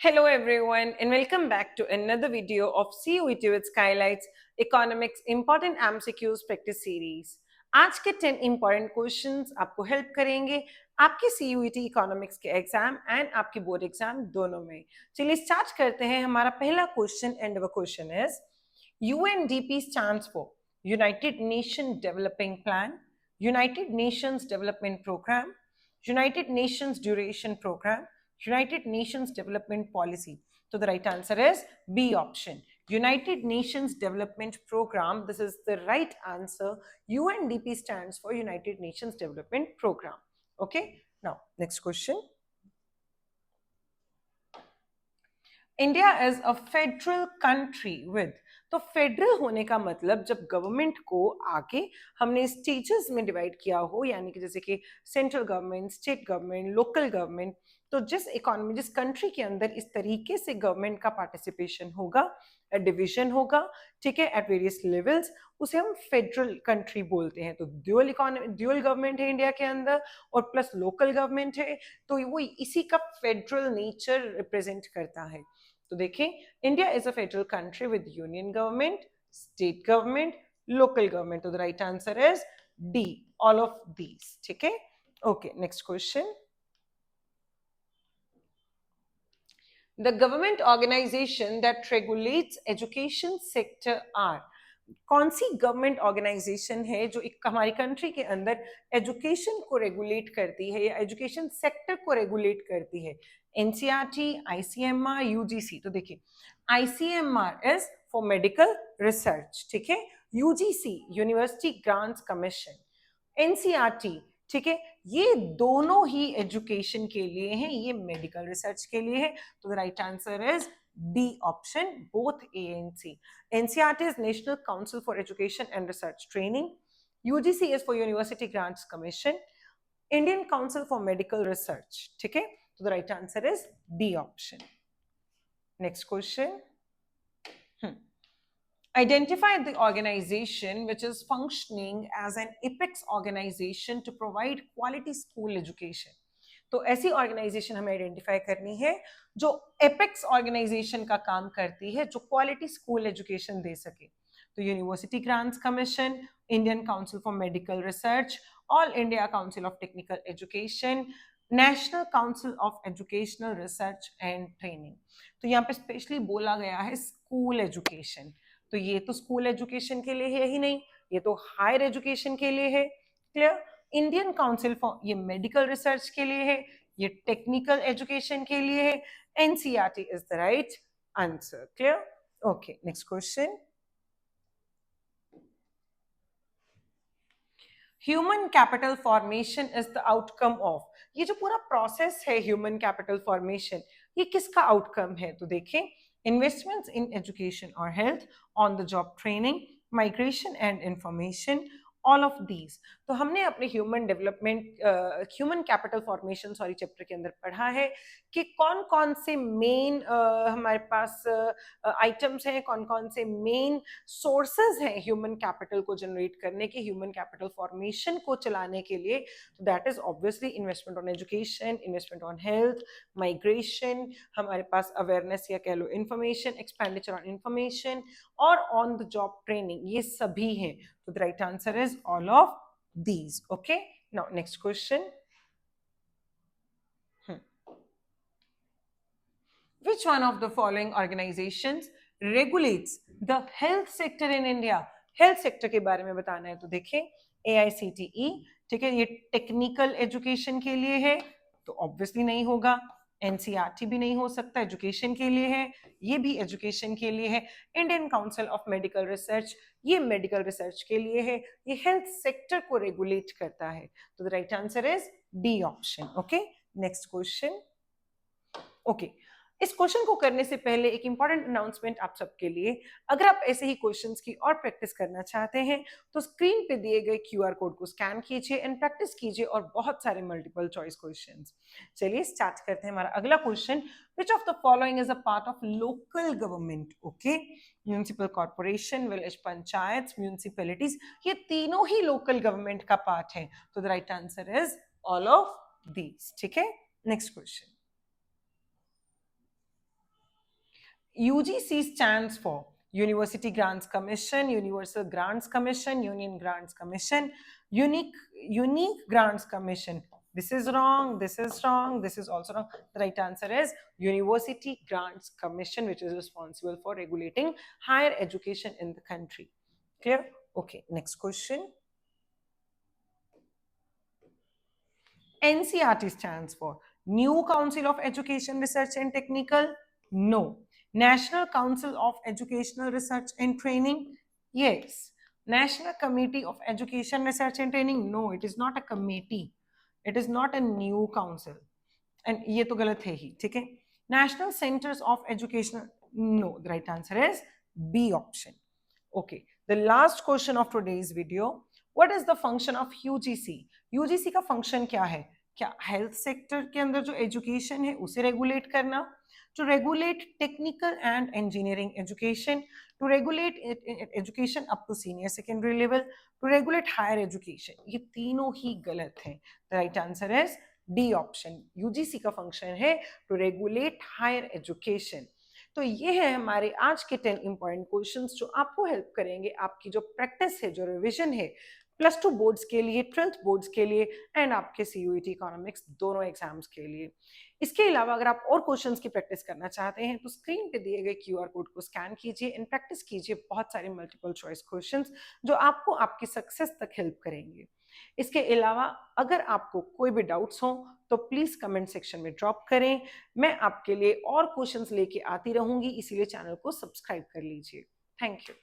Hello everyone and welcome back to another video of CUET with Skylights Economics Important MCQs Practice Series। आज के 10 important questions आपको help करेंगे आपके CUET economics के exam and आपके board exam दोनों में। चलिए स्टार्ट करते हैं। हमारा पहला क्वेश्चन एंड वो question is UNDP stands for United Nations Developing Plan, United Nations Development Program, United Nations Duration Program, United Nations Development Policy. So the right answer is B option. United Nations Development Program. This is the right answer. UNDP stands for United Nations Development Program. Okay. Now, next question. India is a federal country with, तो federal होने का मतलब जब government को आगे हमने stages में divide किया हो, यानी कि जैसे कि central government, state government, local government, तो जिस इकोनॉमी जिस कंट्री के अंदर इस तरीके से गवर्नमेंट का पार्टिसिपेशन होगा, डिवीजन होगा, ठीक है, एट वेरियस लेवल्स, उसे हम फेडरल कंट्री बोलते हैं। तो ड्यूअल इकोनॉमी, ड्यूअल गवर्नमेंट है इंडिया के अंदर और प्लस लोकल गवर्नमेंट है, तो वो इसी का फेडरल नेचर रिप्रेजेंट करता है। तो देखें, India is a federal country with union government, state government, local government. तो the right answer is D, all of these. ठीक है, okay, next question. The government organization that regulates education sector are, कौन सी government organisation है जो एक हमारी country के अंदर एजुकेशन को रेगुलेट करती है या एजुकेशन सेक्टर को रेगुलेट करती है? NCERT, ICMR, UGC. तो देखिए, ICMR is for medical research, ठीक है, UGC university grants commission, NCERT, ठीक है, ये दोनों ही एजुकेशन के लिए हैं, ये मेडिकल रिसर्च के लिए है। तो the right answer is D option, both A and C. NCERT is National Council for Education and Research Training. UGC is for University Grants Commission. Indian Council for Medical Research. ठीक है, so the right answer is D option. Next question. Identify the organization which is functioning as an apex organization to provide quality school education. तो ऐसी organisation हमें identify करनी है जो apex organisation का काम करती है, जो क्वालिटी स्कूल एजुकेशन दे सके। तो university grants commission, Indian council for medical research, all India council of technical education, national council of educational research and training. तो यहाँ पे स्पेशली बोला गया है स्कूल एजुकेशन, तो ये तो स्कूल एजुकेशन के लिए है ही नहीं, ये तो हायर एजुकेशन के लिए है। क्लियर? इंडियन काउंसिल फॉर, ये मेडिकल रिसर्च के लिए है, ये टेक्निकल एजुकेशन के लिए है। NCERT is the right answer. Clear? Okay, next question. Human capital formation is the outcome of, ये जो पूरा प्रोसेस है ह्यूमन कैपिटल फॉर्मेशन, ये किसका आउटकम है? तो देखें, इन्वेस्टमेंट्स इन एजुकेशन और health, on the job training, migration and information, all of these. तो हमने अपने human development, human capital formation chapter के अंदर पढ़ा है कि कौन कौन से मेन हमारे पास आइटम्स हैं, कौन कौन से मेन सोर्सेज हैं ह्यूमन कैपिटल को जनरेट करने के, ह्यूमन कैपिटल फॉर्मेशन को चलाने के लिए। तो that is obviously investment on education, investment on health, migration, हमारे पास अवेयरनेस या कह लो इंफॉर्मेशन, एक्सपेंडिचर ऑन इंफॉर्मेशन और ऑन द जॉब ट्रेनिंग, ये सभी हैं। तो the right answer is all of these. Okay, now next question. Which one of the following organizations regulates the health sector in India? Health sector के बारे में बताना है। तो देखें, AICTE, ठीक है, ये टेक्निकल एजुकेशन के लिए है, तो ऑब्वियसली नहीं होगा। एनसीईआरटी भी नहीं हो सकता, एजुकेशन के लिए है, ये भी एजुकेशन के लिए है। Indian council of medical research, ये मेडिकल रिसर्च के लिए है, ये हेल्थ सेक्टर को रेगुलेट करता है। तो the right answer is D option. Okay, next question. Okay, इस क्वेश्चन को करने से पहले एक इंपॉर्टेंट अनाउंसमेंट आप सबके लिए। अगर आप ऐसे ही क्वेश्चंस की और प्रैक्टिस करना चाहते हैं तो स्क्रीन पे दिए गए QR कोड को स्कैन कीजिए एंड प्रैक्टिस कीजिए और बहुत सारे मल्टीपल चॉइस क्वेश्चंस। चलिए स्टार्ट करते हैं। हमारा अगला question, which of the following is a part of local government? Okay, municipal corporation, village panchayat, municipalities, ये तीनों ही लोकल गवर्नमेंट का पार्ट है। तो the right answer is all of these. ठीक है, next question. UGC stands for University Grants Commission, Universal Grants Commission, Union Grants Commission, Unique Grants Commission. This is wrong, this is wrong, this is also wrong. The right answer is University Grants Commission, which is responsible for regulating higher education in the country. Clear? Okay, next question. NCERT stands for New Council of Education Research and Technical? No. National Council of Educational Research and Training? Yes. National Committee of Education Research and Training? No, it is not a committee. It is not a new council. And ये तो गलत है ही, ठीक है? National Centers of Education? No, the right answer is B option. Okay, the last question of today's video. What is the function of UGC? UGC का function क्या है? क्या हेल्थ सेक्टर के अंदर जो एजुकेशन है उसे रेगुलेट करना, to regulate technical and engineering education, to regulate education up to senior secondary level, to regulate higher education? ये तीनों ही गलत है. The right answer is D option. UGC का फंक्शन है टू रेगुलेट हायर एजुकेशन. तो ये है हमारे आज के 10 इंपॉर्टेंट क्वेश्चंस जो आपको हेल्प करेंगे आपकी जो प्रैक्टिस है, जो रिवीजन है +2 बोर्ड्स के लिए, 12th बोर्ड्स के लिए एंड आपके CUET इकोनॉमिक्स दोनों एग्जाम्स के लिए. इसके अलावा अगर आप और क्वेश्चंस की प्रैक्टिस करना चाहते हैं तो स्क्रीन पे दिए गए QR कोड को स्कैन कीजिए एंड प्रैक्टिस कीजिए बहुत सारे मल्टीपल चॉइस क्वेश्चंस जो आपको आपकी सक्सेस तक हेल्प करेंगे. इसके अलावा अगर आपको कोई भी डाउट्स हो तो प्लीज कमेंट सेक्शन में ड्रॉप करें. मैं आपके लिए और क्वेश्चंस लेके आती रहूंगी, इसीलिए चैनल को सब्सक्राइब कर लीजिए. Thank you.